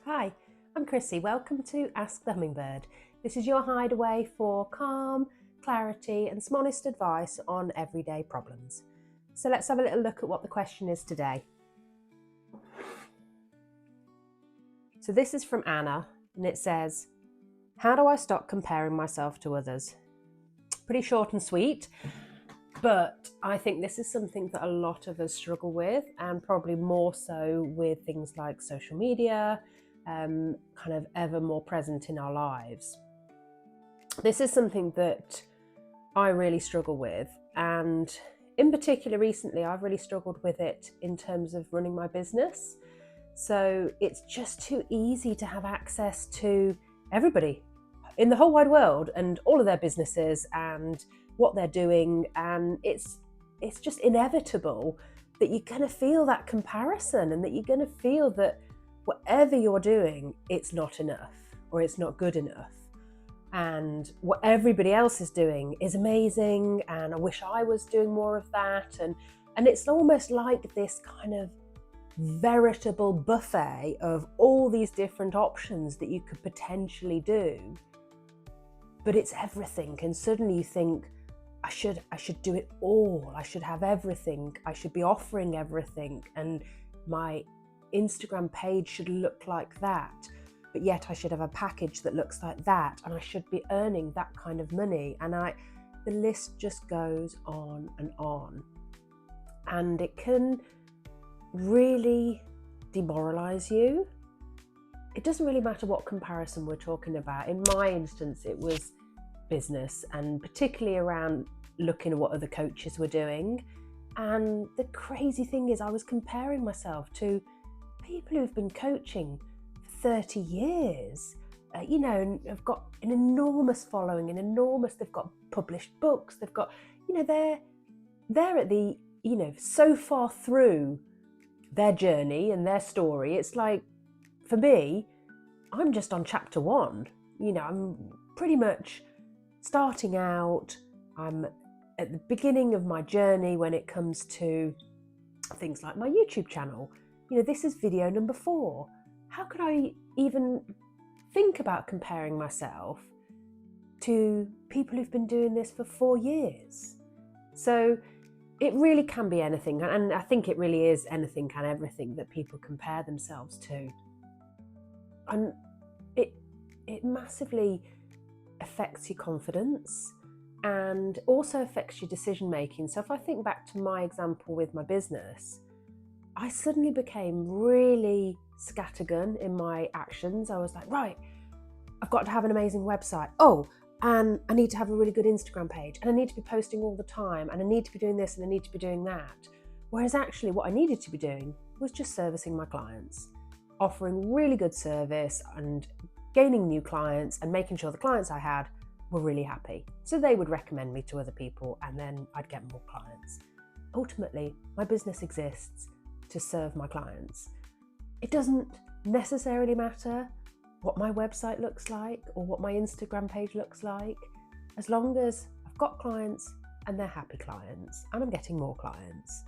Hi, I'm Chrissy. Welcome to Ask the Hummingbird. This is your hideaway for calm, clarity, and some honest advice on everyday problems. So let's have a little look at what the question is today. So this is from Anna, and it says, how do I stop comparing myself to others? Pretty short and sweet, but I think this is something that a lot of us struggle with, and probably more so with things like social media, kind of ever more present in our lives. This is something that I really struggle with, and in particular recently I've really struggled with it in terms of running my business. So it's just too easy to have access to everybody in the whole wide world and all of their businesses and what they're doing, and it's just inevitable that you're going to feel that comparison, and that you're going to feel that whatever you're doing, it's not enough or it's not good enough, and what everybody else is doing is amazing, and I wish I was doing more of that, and it's almost like this kind of veritable buffet of all these different options that you could potentially do, but it's everything, and suddenly you think, I should do it all, I should have everything, I should be offering everything, and my Instagram page should look like that, but yet I should have a package that looks like that, and I should be earning that kind of money, and the list just goes on, and it can really demoralize you. It doesn't really matter what comparison we're talking about. In my instance, it was business, and particularly around looking at what other coaches were doing. And the crazy thing is, I was comparing myself to people who've been coaching for 30 years, and have got an enormous following, they've got published books, they've got, they're at the, so far through their journey and their story. It's like, for me, I'm just on chapter 1. I'm pretty much starting out. I'm at the beginning of my journey when it comes to things like my YouTube channel. This is video number 4. How could I even think about comparing myself to people who've been doing this for 4 years? So it really can be anything, and I think it really is anything and everything that people compare themselves to. And it massively affects your confidence and also affects your decision making. So if I think back to my example with my business, I suddenly became really scattergun in my actions. I was like, right, I've got to have an amazing website. Oh, and I need to have a really good Instagram page, and I need to be posting all the time, and I need to be doing this, and I need to be doing that. Whereas actually what I needed to be doing was just servicing my clients, offering really good service and gaining new clients, and making sure the clients I had were really happy. So they would recommend me to other people, and then I'd get more clients. Ultimately, my business exists to serve my clients. It doesn't necessarily matter what my website looks like or what my Instagram page looks like, as long as I've got clients and they're happy clients and I'm getting more clients.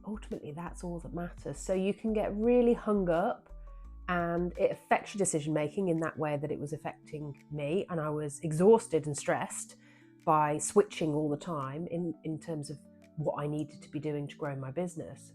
Ultimately, that's all that matters. So you can get really hung up, and it affects your decision making in that way that it was affecting me, and I was exhausted and stressed by switching all the time in terms of what I needed to be doing to grow my business.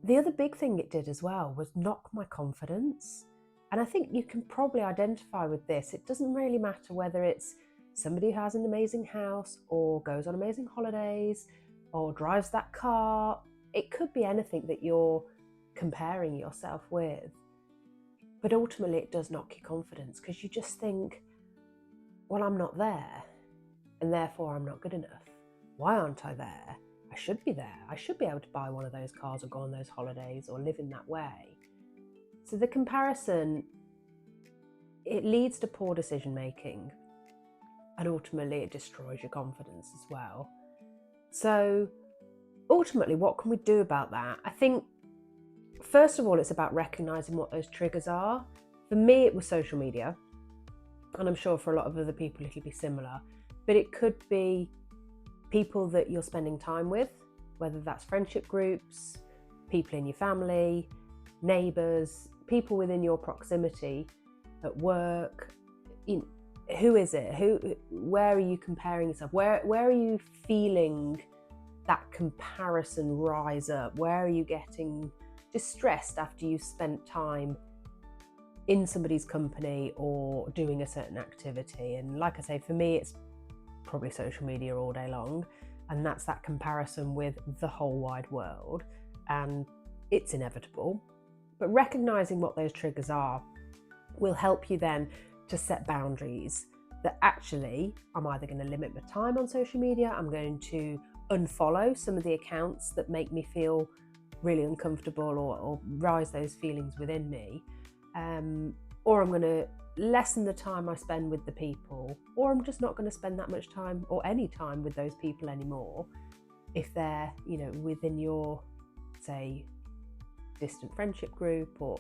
The other big thing it did as well was knock my confidence. And I think you can probably identify with this. It doesn't really matter whether it's somebody who has an amazing house or goes on amazing holidays or drives that car. It could be anything that you're comparing yourself with. But ultimately it does knock your confidence, because you just think, well, I'm not there, and therefore I'm not good enough. Why aren't I there? I should be there. I should be able to buy one of those cars or go on those holidays or live in that way. So the comparison, it leads to poor decision making, and ultimately it destroys your confidence as well. So ultimately, what can we do about that? I think, first of all, it's about recognizing what those triggers are. For me, it was social media, and I'm sure for a lot of other people it'll be similar, but it could be people that you're spending time with, whether that's friendship groups, people in your family, neighbours, people within your proximity, at work, who is it? Where are you comparing yourself? Where are you feeling that comparison rise up? Where are you getting distressed after you've spent time in somebody's company or doing a certain activity? And like I say, for me, it's probably social media all day long, and that's that comparison with the whole wide world, and it's inevitable. But recognizing what those triggers are will help you then to set boundaries that actually, I'm either going to limit my time on social media, I'm going to unfollow some of the accounts that make me feel really uncomfortable or rise those feelings within me, or I'm going to lessen the time I spend with the people, or I'm just not going to spend that much time or any time with those people anymore if they're, within your, say, distant friendship group, or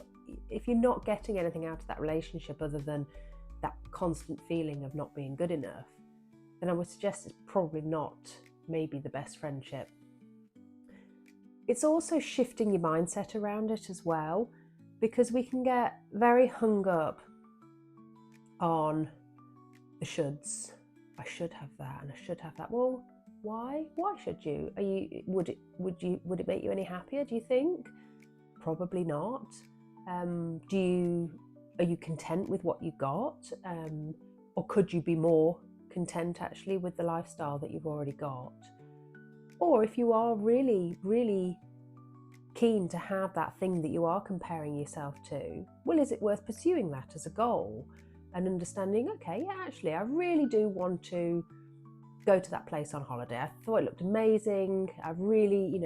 if you're not getting anything out of that relationship other than that constant feeling of not being good enough, then I would suggest it's probably not maybe the best friendship. It's also shifting your mindset around it as well, because we can get very hung up on the shoulds. I should have that and I should have that. Well, why should you? Would it make you any happier, do you think? Probably not. Are you content with what you got, or could you be more content actually with the lifestyle that you've already got? Or if you are really, really keen to have that thing that you are comparing yourself to, well, is it worth pursuing that as a goal and understanding, okay, yeah, actually, I really do want to go to that place on holiday. I thought it looked amazing. I really,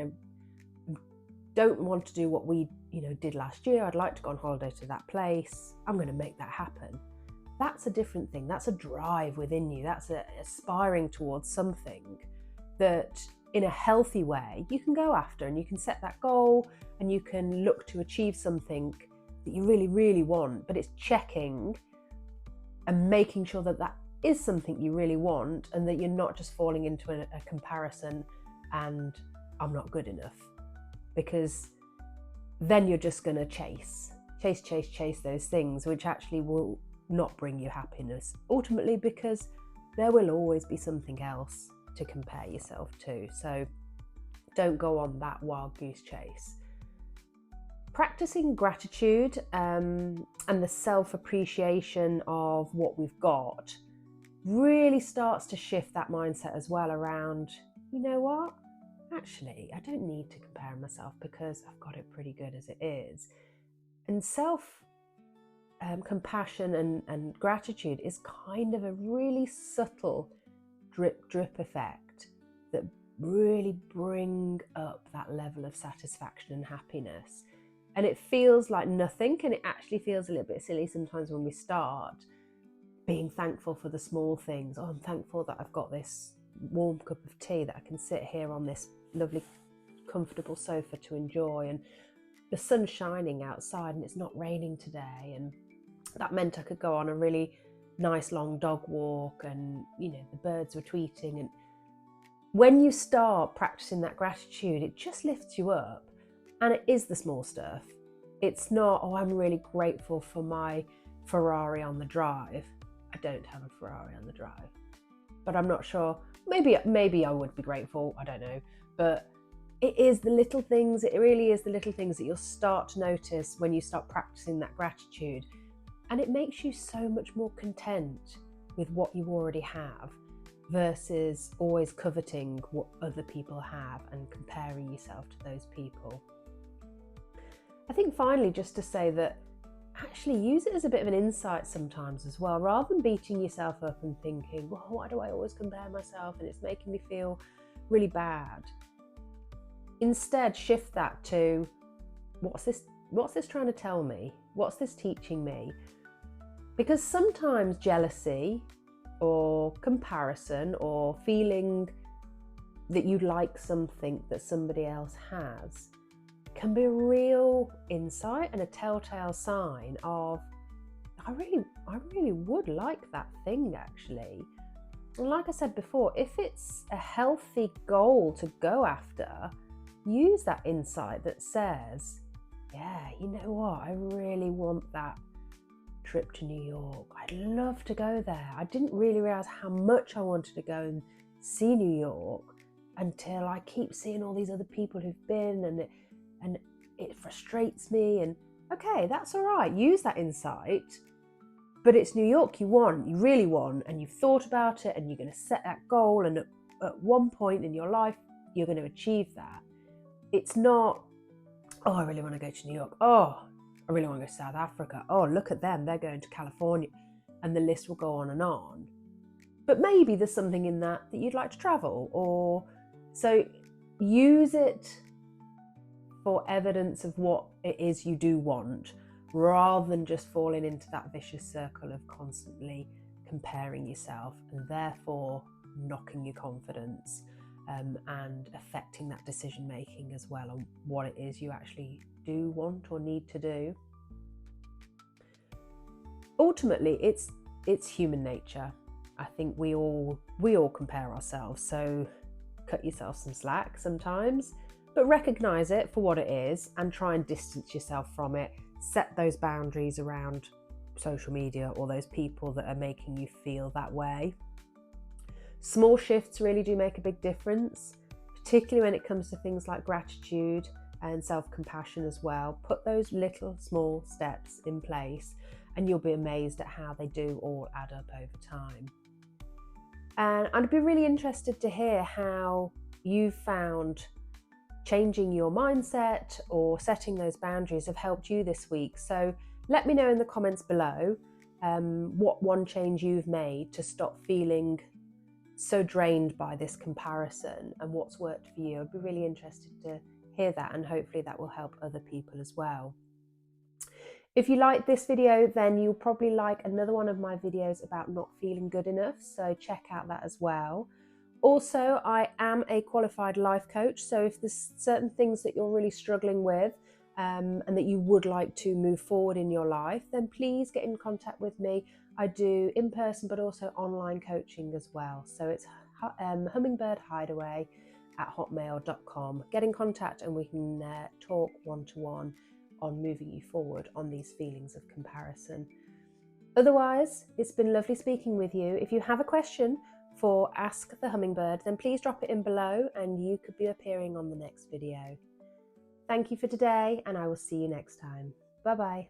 don't want to do what we, did last year. I'd like to go on holiday to that place. I'm going to make that happen. That's a different thing. That's a drive within you. That's aspiring towards something that in a healthy way you can go after, and you can set that goal and you can look to achieve something that you really, really want. But it's checking and making sure that that is something you really want, and that you're not just falling into a comparison and I'm not good enough, because then you're just going to chase those things, which actually will not bring you happiness ultimately, because there will always be something else to compare yourself to. So don't go on that wild goose chase. Practicing gratitude and the self-appreciation of what we've got really starts to shift that mindset as well around, you know what? Actually, I don't need to compare myself because I've got it pretty good as it is. And compassion and gratitude is kind of a really subtle drip effect that really bring up that level of satisfaction and happiness. And it feels like nothing, and it actually feels a little bit silly sometimes when we start being thankful for the small things. Oh, I'm thankful that I've got this warm cup of tea that I can sit here on this lovely comfortable sofa to enjoy, and the sun's shining outside and it's not raining today, and that meant I could go on a really nice long dog walk, and the birds were tweeting. And when you start practicing that gratitude, it just lifts you up, and it is the small stuff. It's not, oh, I'm really grateful for my Ferrari on the drive. I don't have a Ferrari on the drive, but I'm not sure. Maybe I would be grateful, I don't know. But it is the little things, it really is the little things that you'll start to notice when you start practicing that gratitude. And it makes you so much more content with what you already have versus always coveting what other people have and comparing yourself to those people. I think finally, just to say that actually use it as a bit of an insight sometimes as well, rather than beating yourself up and thinking, well, why do I always compare myself and it's making me feel really bad. Instead, shift that to, what's this trying to tell me? What's this teaching me? Because sometimes jealousy or comparison or feeling that you like something that somebody else has can be a real insight and a telltale sign of, I really would like that thing actually. And like I said before, if it's a healthy goal to go after, use that insight that says, yeah, you know what? I really want that trip to New York. I'd love to go there. I didn't really realize how much I wanted to go and see New York until I keep seeing all these other people who've been, and it frustrates me. And okay, that's all right. Use that insight. But it's New York you want, you really want, and you've thought about it, and you're going to set that goal, and at one point in your life, you're going to achieve that. It's not, oh, I really want to go to New York. Oh, I really want to go to South Africa. Oh, look at them, they're going to California. And the list will go on and on. But maybe there's something in that you'd like to travel, or so use it for evidence of what it is you do want, rather than just falling into that vicious circle of constantly comparing yourself and therefore knocking your confidence and affecting that decision making as well on what it is you actually do want or need to do. Ultimately, it's human nature. I think we all compare ourselves, so cut yourself some slack sometimes, but recognize it for what it is and try and distance yourself from it. Set those boundaries around social media or those people that are making you feel that way. Small shifts really do make a big difference, particularly when it comes to things like gratitude and self-compassion as well. Put those little small steps in place and you'll be amazed at how they do all add up over time. And I'd be really interested to hear how you found changing your mindset or setting those boundaries have helped you this week. So let me know in the comments below what one change you've made to stop feeling so drained by this comparison and what's worked for you. I'd be really interested to hear that, and hopefully that will help other people as well. If you like this video, then you'll probably like another one of my videos about not feeling good enough, so check out that as well. Also, I am a qualified life coach, so if there's certain things that you're really struggling with and that you would like to move forward in your life, then please get in contact with me. I do in-person but also online coaching as well. So it's hummingbirdhideaway@hotmail.com. Get in contact and we can talk one-to-one on moving you forward on these feelings of comparison. Otherwise, it's been lovely speaking with you. If you have a question for Ask the Hummingbird, then please drop it in below and you could be appearing on the next video. Thank you for today, and I will see you next time. Bye-bye.